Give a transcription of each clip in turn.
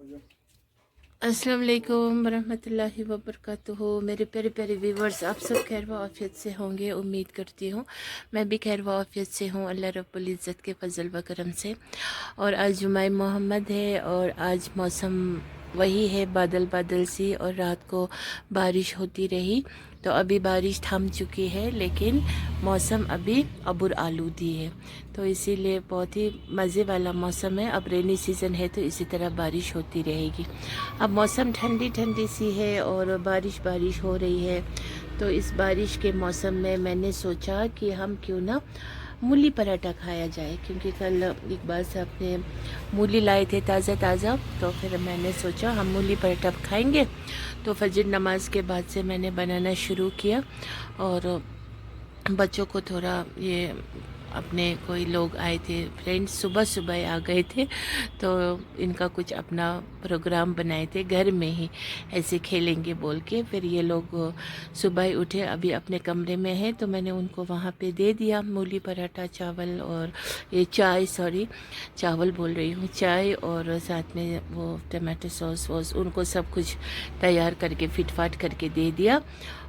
अस्सलाम वालेकुम वरहमतुल्लाहि वबरकातुहू। मेरे प्यारे प्यारे व्यूवर्स, आप सब खैर व आफियत से होंगे, उम्मीद करती हूँ। मैं भी खैर व आफियत से हूँ, अल्लाह रब्बुल इज़्ज़त के फजल व करम से। और आज जुम्मा मोहम्मद है और आज मौसम वही है, बादल बादल सी, और रात को बारिश होती रही। तो अभी बारिश थम चुकी है, लेकिन मौसम अभी अबुर आलूदी है। तो इसीलिए बहुत ही मज़े वाला मौसम है। अब रेनी सीज़न है तो इसी तरह बारिश होती रहेगी। अब मौसम ठंडी ठंडी सी है और बारिश बारिश हो रही है। तो इस बारिश के मौसम में मैंने सोचा कि हम क्यों ना मूली पराठा खाया जाए, क्योंकि कल इकबाल साहब ने मूली लाए थे ताज़ा ताज़ा। तो फिर मैंने सोचा हम मूली पराठा खाएंगे। तो फजर नमाज के बाद से मैंने बनाना शुरू किया और बच्चों को थोड़ा ये अपने कोई लोग आए थे, फ्रेंड्स सुबह सुबह आ गए थे। तो इनका कुछ अपना प्रोग्राम बनाए थे घर में ही, ऐसे खेलेंगे बोल के। फिर ये लोग सुबह ही उठे, अभी अपने कमरे में हैं। तो मैंने उनको वहाँ पे दे दिया मूली पराठा, चावल और ये चाय, सॉरी चावल बोल रही हूँ, चाय, और साथ में वो टमाटो सॉस वॉस, उनको सब कुछ तैयार करके फिटफाट करके दे दिया।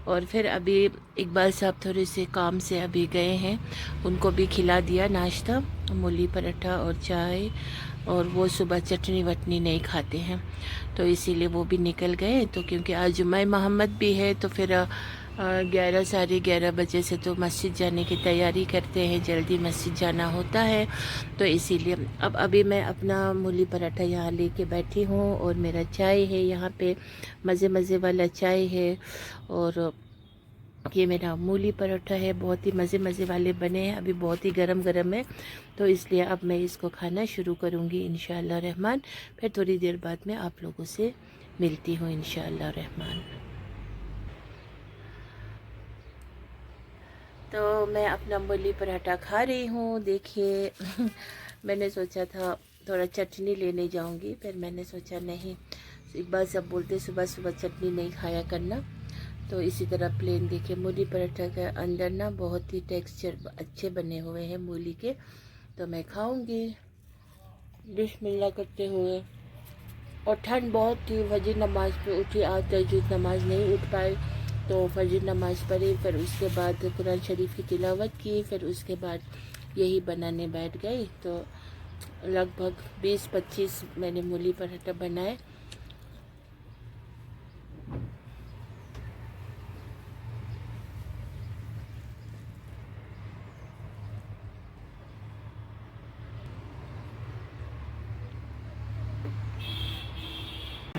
और फिर अभी इकबाल साहब थोड़े से काम से अभी गए हैं, उनको भी खिला दिया नाश्ता, मूली पराठा और चाय। और वो सुबह चटनी वटनी नहीं खाते हैं, तो इसीलिए वो भी निकल गए। तो क्योंकि आज जुम्मा मोहम्मद भी है, तो फिर 11 साढ़े 11 बजे से तो मस्जिद जाने की तैयारी करते हैं, जल्दी मस्जिद जाना होता है। तो इसीलिए अब अभी मैं अपना मूली पराठा यहाँ लेके बैठी हूँ और मेरा चाय है यहाँ पे, मज़े मज़े वाला चाय है। और ये मेरा मूली पराठा है, बहुत ही मज़े मज़े वाले बने हैं, अभी बहुत ही गरम गरम है। तो इसलिए अब मैं इसको खाना शुरू करूँगी इंशाअल्लाह रहमान। फिर थोड़ी देर बाद में आप लोगों से मिलती हूँ इंशाअल्लाह रहमान। तो मैं अपना मूली पराठा खा रही हूँ, देखिए। मैंने सोचा था थोड़ा चटनी लेने जाऊँगी, फिर मैंने सोचा नहीं, एक बार सब बोलते सुबह सुबह चटनी नहीं खाया करना। तो इसी तरह प्लेन, देखिए मूली पराठा के अंदर ना बहुत ही टेक्सचर अच्छे बने हुए हैं मूली के। तो मैं खाऊंगी बिस्मिल्लाह करते हुए। और ठंड बहुत थी, फजर नमाज पे उठी, आज तहज्जुद नमाज नहीं उठ पाए। तो फजर नमाज पढ़ी, फिर उसके बाद कुरान शरीफ की तिलावत की, फिर उसके बाद यही बनाने बैठ गई। तो लगभग 20-25 मैंने मूली पराठा बनाए।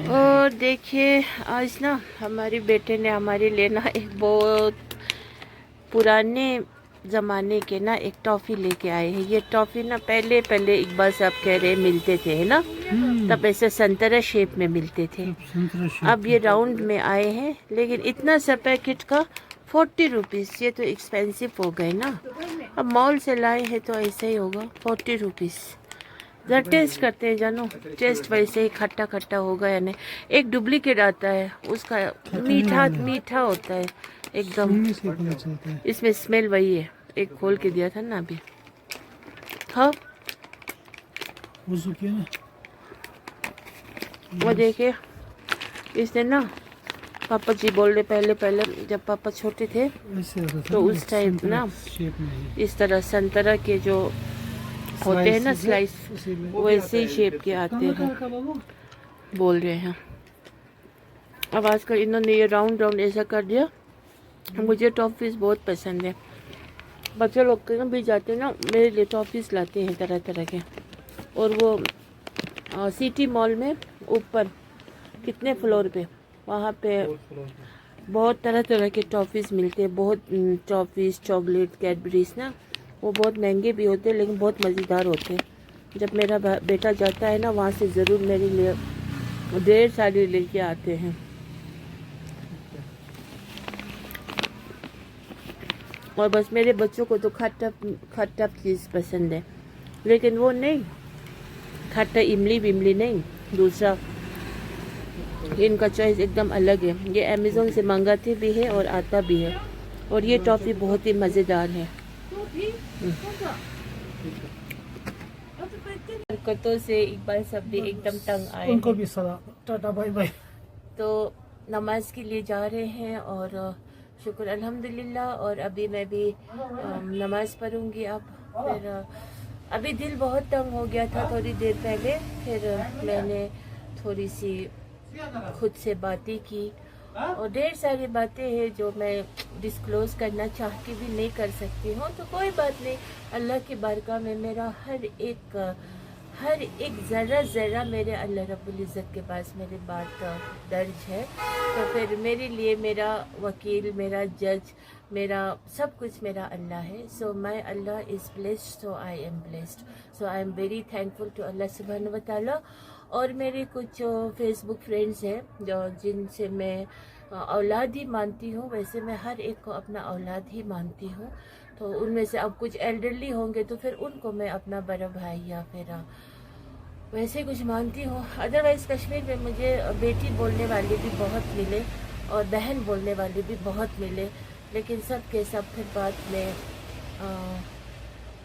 और देखिए आज ना हमारे बेटे ने हमारे लिए ना एक बहुत पुराने ज़माने के ना एक टॉफ़ी लेके आए हैं। ये टॉफ़ी ना पहले पहले इकबाल साहब कह रहे मिलते थे, है ना, तब ऐसे संतरा शेप में मिलते थे। अब ये राउंड में आए हैं, लेकिन इतना सा पैकेट का 40 रुपीज़, ये तो एक्सपेंसिव हो गए ना। अब मॉल से लाए हैं तो ऐसा ही होगा, 40 रुपीज़। जरा टेस्ट करते हैं जानो, टेस्ट वैसे ही खट्टा खट्टा होगा या नहीं। एक डुप्लीकेट आता है, उसका मीठा मीठा होता है एकदम, इसमें स्मेल वही है। एक खोल के दिया था ना अभी, हाँ वो देखिए। इसने ना, पापा जी बोल रहे पहले पहले जब पापा छोटे थे तो उस टाइम ना इस तरह संतरा के जो होते हैं ना स्लाइस, वैसे ही शेप के आते हैं बोल रहे हैं। अब आजकल इन्होंने ये राउंड राउंड ऐसा कर दिया। मुझे टॉफ़ीज़ बहुत पसंद है, बच्चे लोग के ना भी जाते हैं ना, मेरे लिए टॉफ़ीज़ लाते हैं तरह तरह के। और वो सिटी मॉल में ऊपर कितने फ्लोर पे, वहाँ पे बहुत तरह तरह के टॉफ़ीज़ मिलते हैं। बहुत टॉफ़ीज़, चॉकलेट, कैडबरीज ना, वो बहुत महंगे भी होते हैं लेकिन बहुत मज़ेदार होते हैं। जब मेरा बेटा जाता है ना वहाँ से ज़रूर मेरे लिए ढेर सारी लेके आते हैं। और बस मेरे बच्चों को तो खट्टा खट्टा चीज़ पसंद है, लेकिन वो नहीं, खट्टा इमली विमली नहीं, दूसरा। इनका चॉइस एकदम अलग है। ये अमेज़ोन से मंगाते भी है और आता भी है। और ये टॉफ़ी बहुत ही मज़ेदार है। बरकतों से इकबाल सब भी एकदम तंग आए उनको हैं। भी सलाम, टाटा बाय बाय। तो नमाज के लिए जा रहे हैं और शुक्र अल्हम्दुलिल्लाह। और अभी मैं भी नमाज पढ़ूंगी अब। फिर अभी दिल बहुत तंग हो गया था थोड़ी देर पहले, फिर मैंने थोड़ी सी खुद से बातें की और ढेर सारी बातें हैं जो मैं डिस्क्लोज करना चाह के भी नहीं कर सकती हूँ। तो कोई बात नहीं, अल्लाह की बारगाह में मेरा हर एक ज़रा मेरे अल्लाह रब्बुल इज़्ज़त के पास मेरी बात दर्ज है। तो फिर मेरे लिए मेरा वकील, मेरा जज, मेरा सब कुछ मेरा अल्लाह है। So my Allah is blessed, so I am blessed. So I am very thankful to Allah सुब्हानहू व तआला। और मेरे कुछ फेसबुक फ्रेंड्स हैं जो जिनसे मैं औलाद ही मानती हूँ, वैसे मैं हर एक को अपना औलाद ही मानती हूँ। तो उनमें से अब कुछ एल्डरली होंगे तो फिर उनको मैं अपना बड़ा भाई या फिर वैसे कुछ मानती हूँ। अदरवाइज़ कश्मीर में मुझे बेटी बोलने वाले भी बहुत मिले और बहन बोलने वाले भी बहुत मिले, लेकिन सब के सब फिर बाद में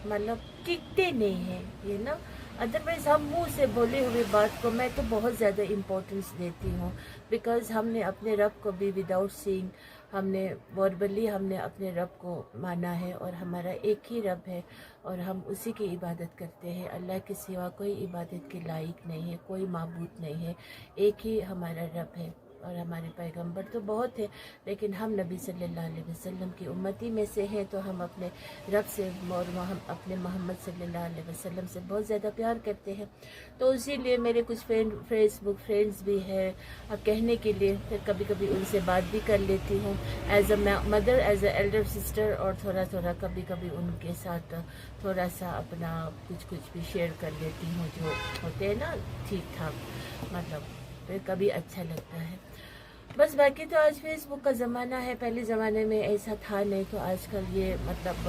मतलब टिकते नहीं हैं ये ना। अदरवाइज़ हम मुंह से बोले हुए बात को मैं तो बहुत ज़्यादा इम्पोर्टेंस देती हूँ, बिकॉज़ हमने अपने रब को भी विदाउट सीइंग, हमने वर्बली हमने अपने रब को माना है और हमारा एक ही रब है और हम उसी की इबादत करते हैं। अल्लाह के सिवा कोई इबादत के लायक नहीं है, कोई माबूद नहीं है, एक ही हमारा रब है। और हमारे पैगंबर तो बहुत है, लेकिन हम नबी सल्लल्लाहु अलैहि वसल्लम की उम्मती में से हैं, तो हम अपने रब से और हम अपने मोहम्मद सल्लल्लाहु अलैहि वसल्लम से बहुत ज़्यादा प्यार करते हैं। तो इसीलिए मेरे कुछ फेसबुक फ्रेंड्स भी हैं अब कहने के लिए, फिर कभी कभी उनसे बात भी कर लेती हूँ as a mother, as a elder sister, और थोड़ा थोड़ा कभी कभी उनके साथ थोड़ा सा अपना कुछ भी शेयर कर लेती हूँ जो होते हैं ना ठीक ठाक, मतलब फिर कभी अच्छा लगता है बस। बाकी तो आज फेसबुक का ज़माना है, पहले ज़माने में ऐसा था नहीं, तो आजकल ये मतलब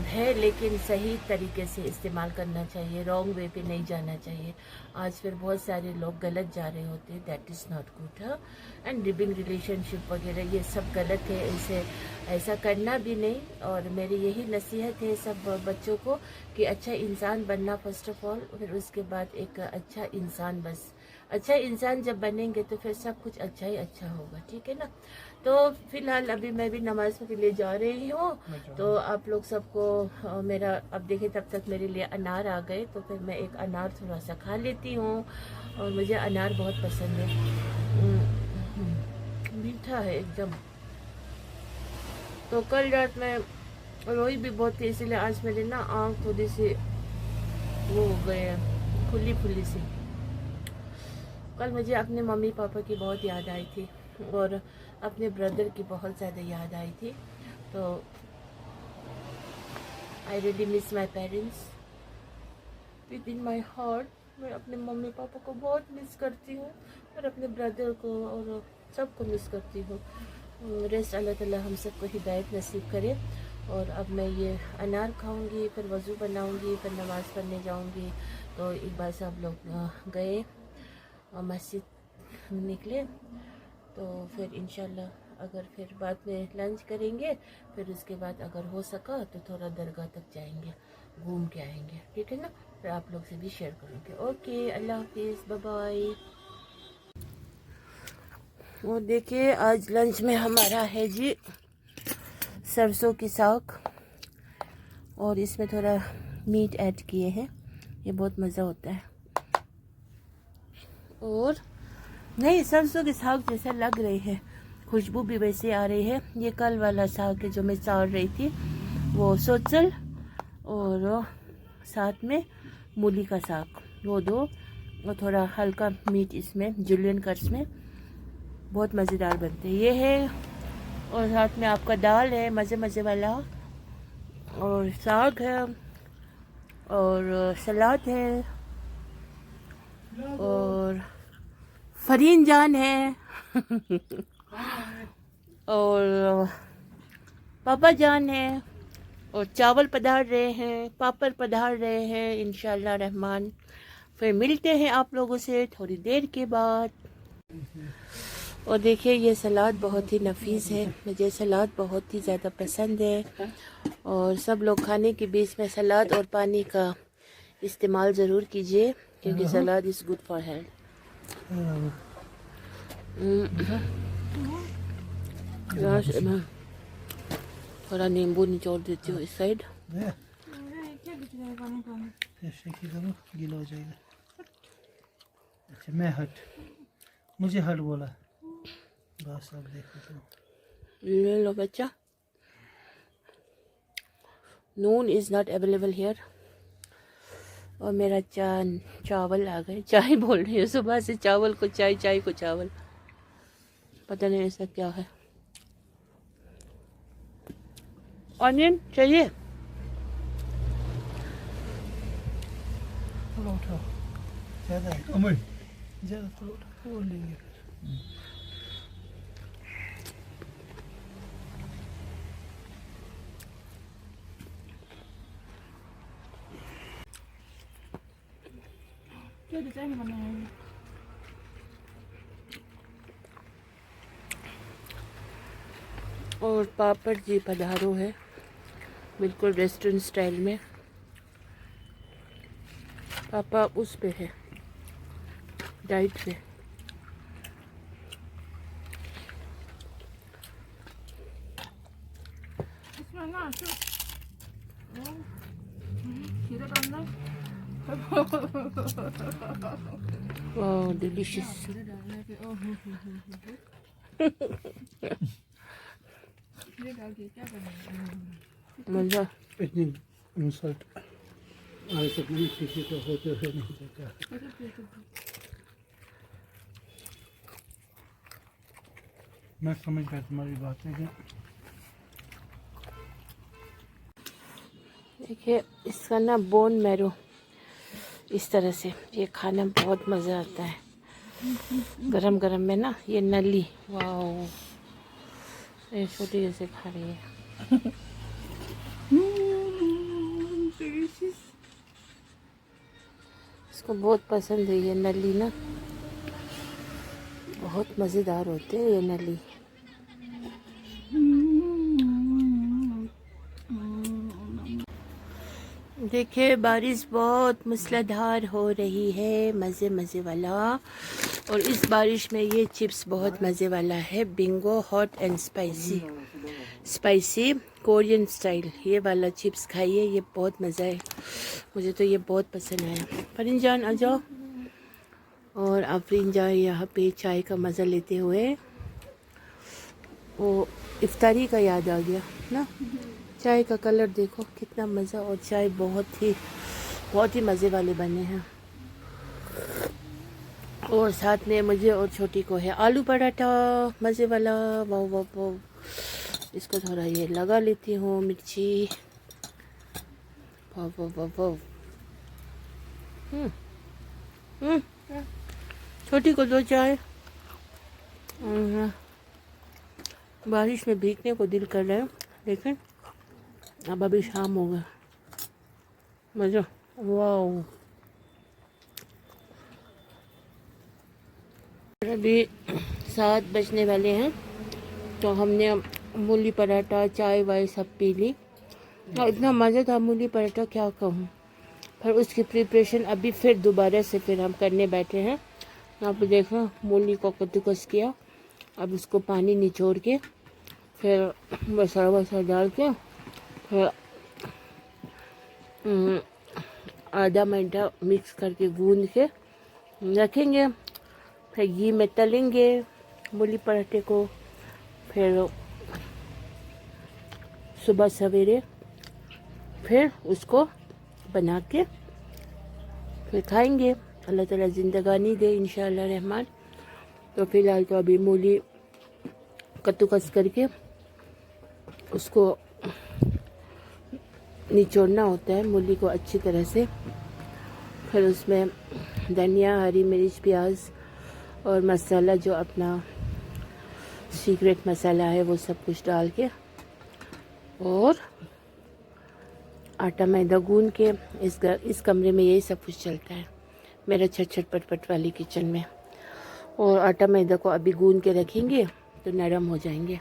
है, लेकिन सही तरीके से इस्तेमाल करना चाहिए, रॉन्ग वे पे नहीं जाना चाहिए। आज फिर बहुत सारे लोग गलत जा रहे होते हैं, दैट इज़ नॉट गुड है। एंड लिविंग रिलेशनशिप वगैरह ये सब गलत है, इसे ऐसा करना भी नहीं। और मेरी यही नसीहत है सब बच्चों को कि अच्छा इंसान बनना फर्स्ट ऑफ ऑल, फिर उसके बाद एक अच्छा इंसान, बस अच्छा इंसान जब बनेंगे तो फिर सब कुछ अच्छा ही अच्छा होगा, ठीक है ना। तो फिलहाल अभी मैं भी नमाज के लिए जा रही हूँ, तो आप लोग सबको मेरा अब देखिए तब तक मेरे लिए अनार आ गए, तो फिर मैं एक अनार थोड़ा सा खा लेती हूँ और मुझे अनार बहुत पसंद है, मीठा है एकदम। तो कल रात में रोई भी बहुत थी, इसलिए आज मेरी ना आँख थोड़ी सी वो हो गए खुली खुली सी। कल मुझे अपने मम्मी पापा की बहुत याद आई थी और अपने ब्रदर की बहुत ज़्यादा याद आई थी। तो I really miss my parents with in my heart. मैं अपने मम्मी पापा को बहुत मिस करती हूँ और अपने ब्रदर को और सबको मिस करती हूँ। रेस्ट अल्लाह ताला हम सबको हिदायत नसीब करे। और अब मैं ये अनार खाऊंगी, फिर वज़ू बनाऊंगी, फिर नमाज़ पढ़ने जाऊंगी। तो एक बार सब लोग गए और मस्जिद निकले, तो फिर इंशाल्लाह अगर फिर बाद में लंच करेंगे, फिर उसके बाद अगर हो सका तो थोड़ा दरगाह तक जाएंगे, घूम के आएंगे, ठीक है ना। फिर आप लोग से भी शेयर करूँगी। ओके, अल्लाह हाफिज़, बाय बाय। और देखिए आज लंच में हमारा है जी सरसों की साग, और इसमें थोड़ा मीट ऐड किए हैं, ये बहुत मज़ा होता है। और नहीं, सरसों के साग जैसा लग रही है, खुशबू भी वैसे आ रही है। ये कल वाला साग है जो मैं चाड़ रही थी, वो सोचल और साथ में मूली का साग, वो दो, और थोड़ा हल्का मीट इसमें, जुलियन कट्स में, बहुत मज़ेदार बनते हैं ये है। और साथ में आपका दाल है मज़े वाला, और साग है, और सलाद है, और फरीन जान है और पापा जान है, और चावल पधार रहे हैं, पापड़ पधार रहे हैं इंशाल्लाह रहमान। फिर मिलते हैं आप लोगों से थोड़ी देर के बाद। और देखिए ये सलाद बहुत ही नफीस है, मुझे सलाद बहुत ही ज़्यादा पसंद है। और सब लोग खाने के बीच में सलाद और पानी का इस्तेमाल ज़रूर कीजिए क्योंकि सलाद इज़ गुड फॉर हेल्थ। मैं थोड़ा नींबू निचोड़ देती हूँ इस साइड। गीला हो जाएगा। अच्छा मैं हट, मुझे हट बोला, बस अब देखो तो। ले लो बच्चा। नून इज़ नॉट अवेलेबल हियर। और मेरा चावल आ गए। चाय बोल रही हूँ, सुबह से चावल को चाय, चाय को चावल, पता नहीं ऐसा क्या है। ऑनियन चाहिए? थोड़ा उठाओ, ज़्यादा है अमर, ज़्यादा थोड़ा उठाओ और लेंगे फिर। और पापड़ जी पधारो है, बिल्कुल रेस्टोरेंट स्टाइल में। पापा उस पे है, डाइट पे। ओह डिलीशियस। मज़ा। इतनी इंसल्ट आज तक नहीं किसी को होते हुए नहीं देखा। मैं समझ गया तुम्हारी बात है। देखिए इसका ना बोन मैरो इस तरह से ये खाना बहुत मज़ा आता है गरम गरम में ना। ये नली, वाओ, ये छोटी जैसे खा रही है। इसको बहुत पसंद है ये नली ना, बहुत मज़ेदार होते हैं ये नली। देखिए बारिश बहुत मूसलाधार हो रही है, मज़े मज़े वाला। और इस बारिश में ये चिप्स बहुत मज़े वाला है, Bingo hot and spicy, spicy Korean style. ये वाला चिप्स खाइए, ये बहुत मज़ा है, मुझे तो ये बहुत पसंद आया। फरीन जान आ जाओ। और आफरीन जान यहाँ पे चाय का मज़ा लेते हुए, वो इफ्तारी का याद आ गया ना। चाय का कलर देखो कितना मज़ा, और चाय बहुत ही मज़े वाले बने हैं। और साथ में मुझे और छोटी को है आलू पराठा मज़े वाला, वाह वाह वाह। इसको थोड़ा ये लगा लेती हूँ मिर्ची, वाह वाह वाह वाह। छोटी को दो चाय। बारिश में भीगने को दिल कर रहा है, लेकिन अब अभी शाम हो गया। मज़ा, वाह। अभी 7 बजने वाले हैं, तो हमने मूली पराठा चाय वाय सब पी ली। और इतना मज़ा था मूली पराठा क्या कहूँ। फिर उसकी प्रिपरेशन अभी फिर दोबारा से फिर हम करने बैठे हैं। यहाँ पे देखो मूली को कद्दूकस किया, अब उसको पानी निचोड़ के फिर मसाला वसा डाल के फिर आधा घंटा मिक्स करके गूंद के रखेंगे। फिर घी में तलेंगे मूली पराठे को। फिर सुबह सवेरे फिर उसको बना के फिर खाएंगे। अल्लाह ताला ज़िंदगानी दे इंशाअल्लाह रहमान। तो फिलहाल तो अभी मूली कद्दूकस करके उसको निचोड़ना होता है मूली को अच्छी तरह से। फिर उसमें धनिया, हरी मिर्च, प्याज और मसाला जो अपना सीक्रेट मसाला है वो सब कुछ डाल के और आटा मैदा गूंद के इस कमरे में यही सब कुछ चलता है मेरा छट पट वाली किचन में। और आटा मैदा को अभी गूंद के रखेंगे तो नरम हो जाएंगे,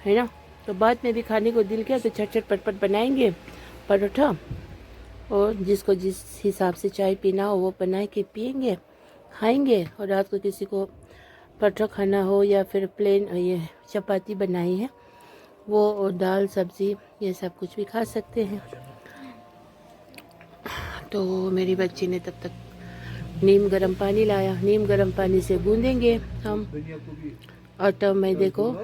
है ना। तो बाद में भी खाने को दिल किया तो छट पट बनाएंगे परोठा और जिसको जिस हिसाब से चाय पीना हो वो बना के पियेंगे, खाएंगे। और रात को किसी को पराठा खाना हो या फिर प्लेन ये चपाती बनाई है वो, और दाल सब्ज़ी ये सब कुछ भी खा सकते हैं। तो मेरी बच्ची ने तब तक नीम गर्म पानी लाया, नीम गर्म पानी से गूंदेंगे हम आटा मैदे को।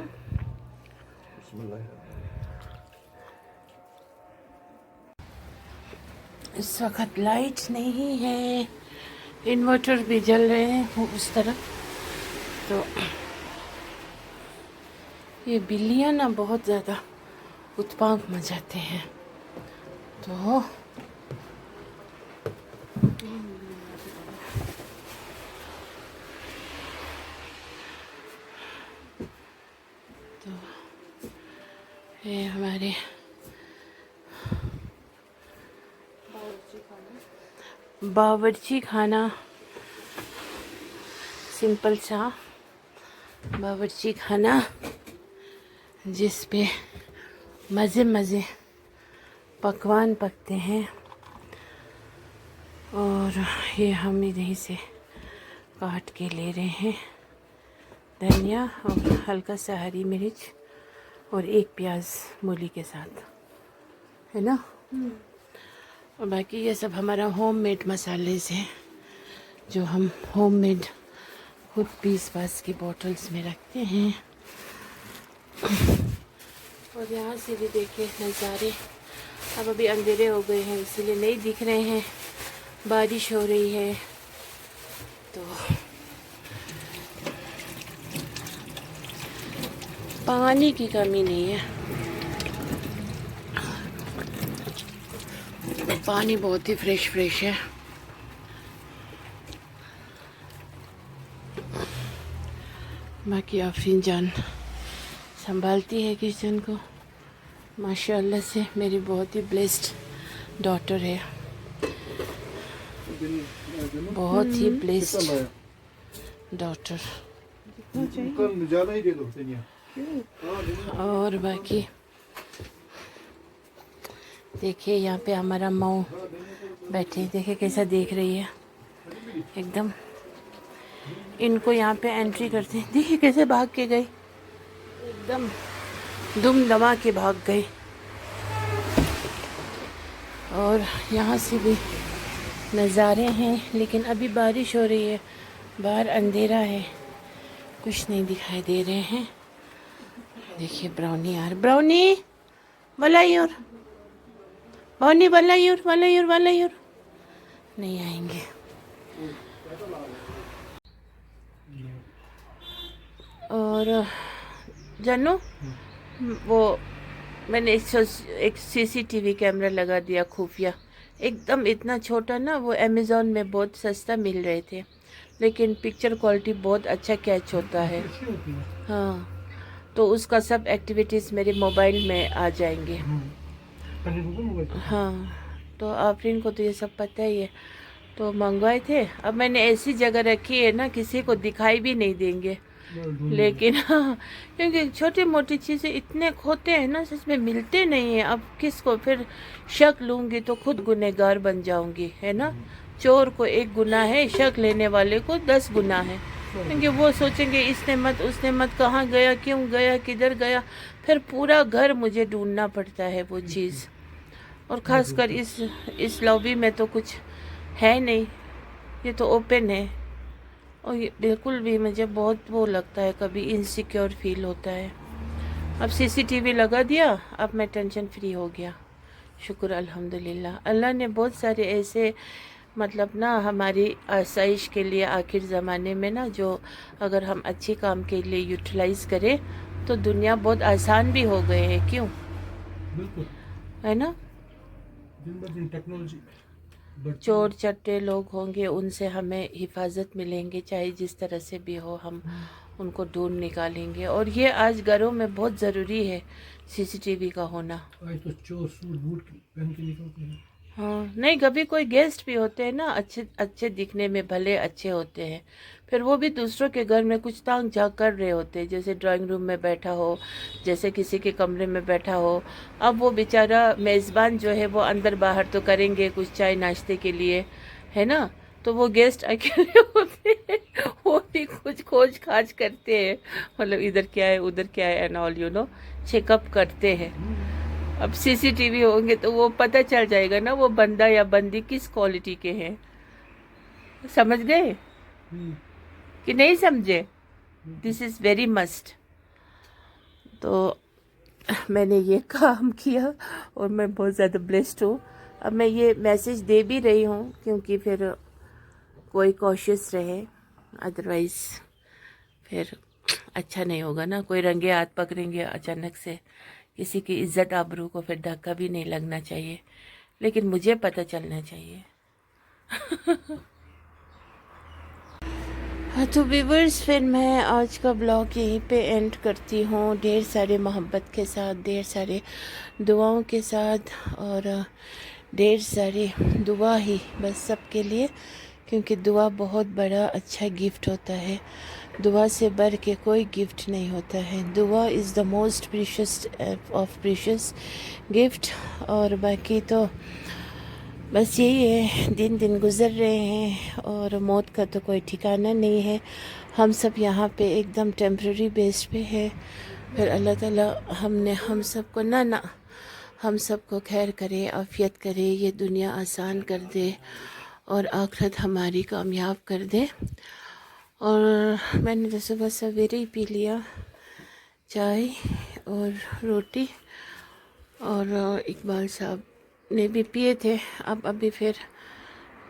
इस वक्त लाइट नहीं है, इन्वर्टर भी जल रहे हैं उस तरफ। तो ये बिल्लियाँ ना बहुत ज़्यादा उत्पात मचाते हैं। तो ये हमारे बावर्ची खाना, सिंपल सा बावर्ची खाना जिस पे मज़े मज़े पकवान पकते हैं। और ये हम इधर से काट के ले रहे हैं धनिया और हल्का सा हरी मिर्च और एक प्याज मूली के साथ, है ना। और बाकी ये सब हमारा होममेड मसाले से जो हम होममेड खुद पीस पास की बॉटल्स में रखते हैं। और यहाँ से भी देखिए नज़ारे, अब अभी अंधेरे हो गए हैं इसीलिए नहीं दिख रहे हैं, बारिश हो रही है। तो पानी की कमी नहीं है, पानी बहुत ही फ्रेश है। बाकी आफरीन जान संभालती है किचन को माशाल्लाह से। मेरी बहुत ही ब्लेस्ड डॉटर है, बहुत ही ब्लेस्ड डॉटर। और बाकी देखिए यहाँ पे हमारा माऊ बैठे, देखिए कैसा देख रही है एकदम। इनको यहाँ पे एंट्री करते हैं, देखिए कैसे भाग के गई, एकदम दुम दमा के भाग गई। और यहाँ से भी नज़ारे हैं, लेकिन अभी बारिश हो रही है, बाहर अंधेरा है, कुछ नहीं दिखाई दे रहे हैं। देखिए ब्राउनी यार, ब्राउनी वलायूर, ब्राउनी वलायूर वलायूर वलायूर नहीं आएंगे। और जानू वो मैंने एक सीसीटीवी कैमरा लगा दिया खुफिया, एकदम इतना छोटा ना, वो अमेज़ॉन में बहुत सस्ता मिल रहे थे, लेकिन पिक्चर क्वालिटी बहुत अच्छा कैच होता है। हाँ, तो उसका सब एक्टिविटीज़ मेरे मोबाइल में आ जाएंगे। हाँ, तो आफरीन को तो ये सब पता ही है, तो मंगवाए थे। अब मैंने ऐसी जगह रखी है ना किसी को दिखाई भी नहीं देंगे, लेकिन हाँ, क्योंकि छोटी मोटी चीज़ें इतने खोते हैं ना, सच में मिलते नहीं हैं। अब किसको फिर शक लूँगी तो खुद गुनहगार बन जाऊँगी, है ना। चोर को 1 गुनाह है, शक लेने वाले को 10 गुनाह है, क्योंकि वो सोचेंगे इसने मत उसने मत, कहाँ गया, क्यों गया, किधर गया, फिर पूरा घर मुझे ढूंढना पड़ता है वो चीज़। और ख़ासकर इस लॉबी में तो कुछ है नहीं, ये तो ओपन है, और ये बिल्कुल भी मुझे बहुत वो लगता है, कभी इनसिक्योर फील होता है। अब सीसीटीवी लगा दिया, अब मैं टेंशन फ्री हो गया, शुक्र अल्हम्दुलिल्लाह। अल्लाह ने बहुत सारे ऐसे मतलब ना हमारी आसाइश के लिए आखिर ज़माने में ना, जो अगर हम अच्छे काम के लिए यूटिलाइज़ करें तो दुनिया बहुत आसान भी हो गए हैं, क्यों, है ना। दिन ब दिन टेक्नोलॉजी, चोर चट्टे लोग होंगे, उनसे हमें हिफाजत मिलेंगे, चाहे जिस तरह से भी हो, हम उनको ढूंढ निकालेंगे। और ये आज घरों में बहुत ज़रूरी है सीसीटीवी का होना। आज तो चोर सूट बूट पहन के निकलते हैं। हाँ, नहीं कभी कोई गेस्ट भी होते हैं ना, अच्छे अच्छे दिखने में भले अच्छे होते हैं, फिर वो भी दूसरों के घर में कुछ तांग झांक कर रहे होते हैं, जैसे ड्राइंग रूम में बैठा हो, जैसे किसी के कमरे में बैठा हो। अब वो बेचारा मेज़बान जो है वो अंदर बाहर तो करेंगे कुछ चाय नाश्ते के लिए, है ना। तो वो गेस्ट अकेले होते हैं, वो भी कुछ खोज खाज करते हैं, मतलब इधर क्या है उधर क्या है एंड ऑल चेकअप करते हैं। अब सीसीटीवी होंगे तो वो पता चल जाएगा ना वो बंदा या बंदी किस क्वालिटी के हैं। समझ गए हम्म, कि नहीं समझे? This is very must. तो मैंने ये काम किया और मैं बहुत ज़्यादा ब्लेस्ड हूँ। अब मैं ये मैसेज दे भी रही हूँ क्योंकि फिर कोई कॉशियस रहे, अदरवाइज़ फिर अच्छा नहीं होगा ना। कोई रंगे हाथ पकड़ेंगे अचानक से, किसी की इज्जत आबरू को फिर धक्का भी नहीं लगना चाहिए, लेकिन मुझे पता चलना चाहिए। हाँ तो व्यूवर्स, फिर मैं आज का ब्लॉग यहीं पे एंड करती हूँ, ढेर सारे मोहब्बत के साथ, ढेर सारे दुआओं के साथ, और ढेर सारी दुआ ही बस सबके लिए, क्योंकि दुआ बहुत बड़ा अच्छा गिफ्ट होता है। दुआ से बढ़ के कोई गिफ्ट नहीं होता है। दुआ is the most precious of precious gift. और बाकी तो बस यही है, दिन दिन गुज़र रहे हैं और मौत का तो कोई ठिकाना नहीं है। हम सब यहाँ पे एकदम टेम्प्रेरी बेस पे है। फिर अल्लाह ताला हम सबको ना हम सबको खैर करे, आफ़ियत करे, ये दुनिया आसान कर दे और आखिरत हमारी कामयाब कर दे। और मैंने तो सुबह सवेरे ही पी लिया चाय और रोटी, और इकबाल साहब ने भी पिए थे। अब अभी फिर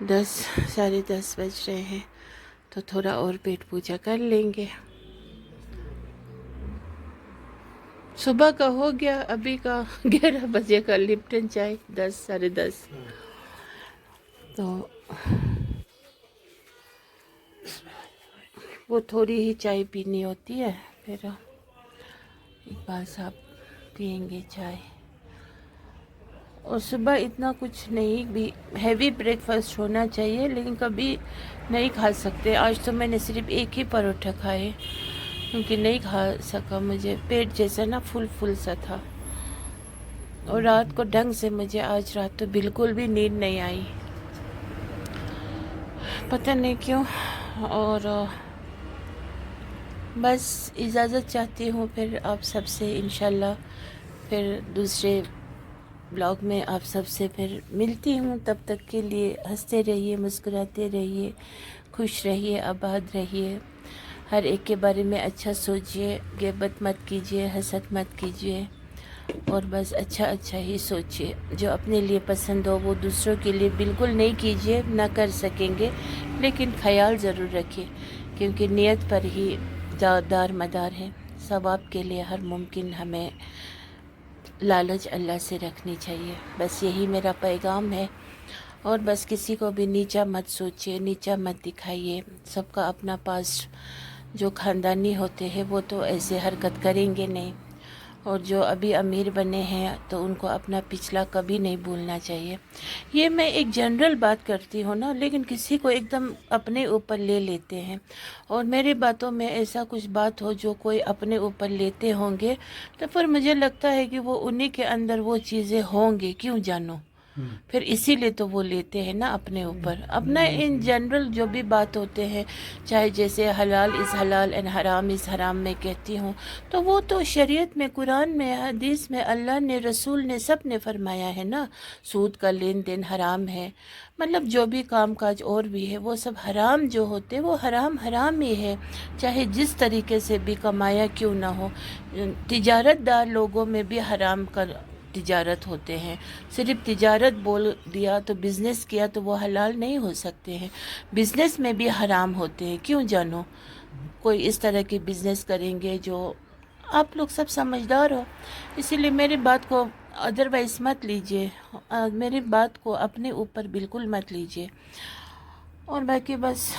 10 साढ़े 10 बज रहे हैं, तो थोड़ा और पेट पूजा कर लेंगे। सुबह का हो गया, अभी का 11 बजे का लिप्टन चाय, 10 साढ़े 10। तो वो थोड़ी ही चाय पीनी होती है, फिर इकबाल साहब पियेंगे चाय। और सुबह इतना कुछ नहीं भी हैवी ब्रेकफास्ट होना चाहिए, लेकिन कभी नहीं खा सकते। आज तो मैंने सिर्फ एक ही परोठा खाए क्योंकि नहीं खा सका, मुझे पेट जैसा ना फुल सा था। और रात को ढंग से मुझे आज रात तो बिल्कुल भी नींद नहीं आई, पता नहीं क्यों। और बस इजाज़त चाहती हूँ फिर आप सबसे, इंशाल्लाह फिर दूसरे ब्लॉग में आप सबसे फिर मिलती हूँ। तब तक के लिए हंसते रहिए, मुस्कुराते रहिए, खुश रहिए, आबाद रहिए। हर एक के बारे में अच्छा सोचिए, ग़ीबत मत कीजिए, हसद मत कीजिए, और बस अच्छा ही सोचिए। जो अपने लिए पसंद हो वो दूसरों के लिए बिल्कुल नहीं कीजिए, ना कर सकेंगे, लेकिन ख्याल ज़रूर रखिए, क्योंकि नीयत पर ही दार मदार है। सवाब के लिए हर मुमकिन हमें लालच अल्लाह से रखनी चाहिए। बस यही मेरा पैगाम है। और बस किसी को भी नीचा मत सोचिए, नीचा मत दिखाइए। सबका अपना पास्ट, जो ख़ानदानी होते हैं वो तो ऐसे हरकत करेंगे नहीं, और जो अभी अमीर बने हैं तो उनको अपना पिछला कभी नहीं भूलना चाहिए। ये मैं एक जनरल बात करती हूँ ना, लेकिन किसी को एकदम अपने ऊपर ले लेते हैं। और मेरी बातों में ऐसा कुछ बात हो जो कोई अपने ऊपर लेते होंगे, तो फिर मुझे लगता है कि वो उन्हीं के अंदर वो चीज़ें होंगी, क्यों जानो। फिर इसीलिए तो वो लेते हैं ना अपने ऊपर। अपना इन जनरल जो भी बात होते हैं, चाहे जैसे हलाल इज़ हलाल एंड हराम इज़ हराम मैं कहती हूँ, तो वो तो शरीयत में, कुरान में, हदीस में, अल्लाह ने, रसूल ने, सब ने फरमाया है ना। सूद का लेन देन हराम है, मतलब जो भी काम काज और भी है वो सब हराम जो होते वो हराम हराम ही है, चाहे जिस तरीके से भी कमाया क्यों ना हो। तिजारतदार लोगों में भी हराम का तिजारत होते हैं। सिर्फ तिजारत बोल दिया तो बिज़नेस किया तो वो हलाल नहीं हो सकते हैं। बिज़नेस में भी हराम होते हैं, क्यों जानो। कोई इस तरह की बिज़नेस करेंगे जो, आप लोग सब समझदार हो, इसीलिए मेरी बात को अदरवाइज़ मत लीजिए, मेरी बात को अपने ऊपर बिल्कुल मत लीजिए। और बाकी बस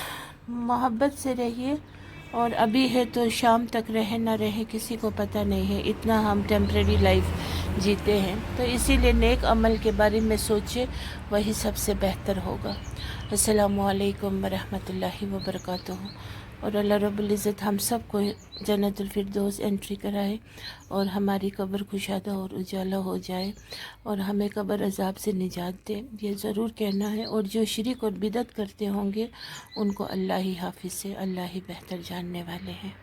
मोहब्बत से रहिए, और अभी है तो शाम तक रहे ना रहे किसी को पता नहीं है, इतना हम टेम्प्रेरी लाइफ जीते हैं। तो इसीलिए नेक अमल के बारे में सोचे, वही सबसे बेहतर होगा। अस्सलामु अलैकुम वरहमतुल्लाहि वबरकातुहू। और अल्लाह रब्बुल इज़्ज़त हम सब को जन्नतुल फिरदौस एंट्री कराए और हमारी कब्र कुशादा और उजाला हो जाए और हमें कब्र अज़ाब से निजात दे, ये ज़रूर कहना है। और जो शिरक और बिदत करते होंगे उनको अल्लाह ही हाफिज़ है, अल्लाह ही बेहतर जानने वाले हैं।